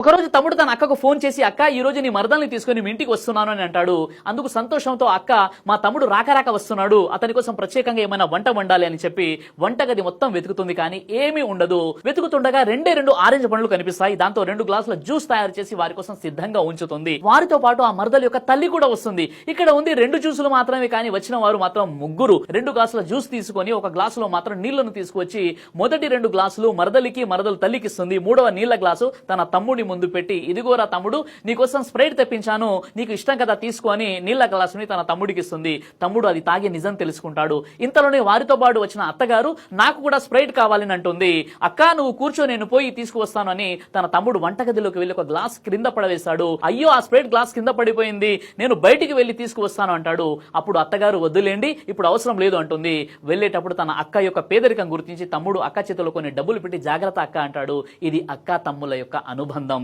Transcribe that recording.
ఒకరోజు తమ్ముడు తన అక్కకు ఫోన్ చేసి, అక్క ఈ రోజు నీ మరదల్ని తీసుకుని మీ ఇంటికి వస్తున్నాను అని అంటాడు. అందుకు సంతోషంతో అక్క, మా తమ్ముడు రాక వస్తున్నాడు, అతని కోసం ప్రత్యేకంగా ఏమైనా వంట వండాలి అని చెప్పి వంటగది మొత్తం వెతుకుతుంది. కానీ ఏమీ ఉండదు. వెతుకుతుండగా రెండు ఆరెంజ్ పండ్లు కనిపిస్తాయి. దాంతో 2 గ్లాసుల జ్యూస్ తయారు చేసి వారి కోసం సిద్ధంగా ఉంచుతుంది. వారితో పాటు ఆ మరదల యొక్క తల్లి కూడా వస్తుంది. ఇక్కడ ఉంది 2 జ్యూసులు మాత్రమే, కానీ వచ్చిన వారు మాత్రం ముగ్గురు. 2 గ్లాసుల జ్యూస్ తీసుకొని ఒక గ్లాసులో మాత్రం నీళ్లను తీసుకువచ్చి మొదటి 2 గ్లాసులు మరదలికి, మరదల తల్లికి ఇస్తుంది. 3వ నీళ్ల గ్లాసు తన తమ్ముడి ముందు పెట్టి, ఇదిగోరా తమ్ముడు, నీకోసం స్ప్రైట్ తెప్పించాను, నీకు ఇష్టం కదా తీసుకో అని నీళ్ల గ్లాసుని తన తమ్ముడికి ఇస్తుంది. తమ్ముడు అది తాగి నిజం తెలుసుకుంటాడు. ఇంతలోనే వారితో పాటు వచ్చిన అత్తగారు, నాకు కూడా స్ప్రైట్ కావాలని అంటుంది. అక్క నువ్వు కూర్చో, నేను పోయి తీసుకువస్తాను అని తన తమ్ముడు వంటగదిలోకి వెళ్లి ఒక గ్లాస్ క్రింద పడవేశాడు. అయ్యో ఆ స్ప్రైట్ గ్లాస్ కింద పడిపోయింది, నేను బయటికి వెళ్లి తీసుకువస్తాను అంటాడు. అప్పుడు అత్తగారు, వద్దులేండి ఇప్పుడు అవసరం లేదు అంటుంది. వెళ్లేటప్పుడు తన అక్క యొక్క పేదరికం గుర్తించి తమ్ముడు అక్క చేతిలో కొన్ని డబ్బులు పెట్టి, జాగ్రత్త అక్క అంటాడు. ఇది అక్క తమ్ముల యొక్క అనుబంధం.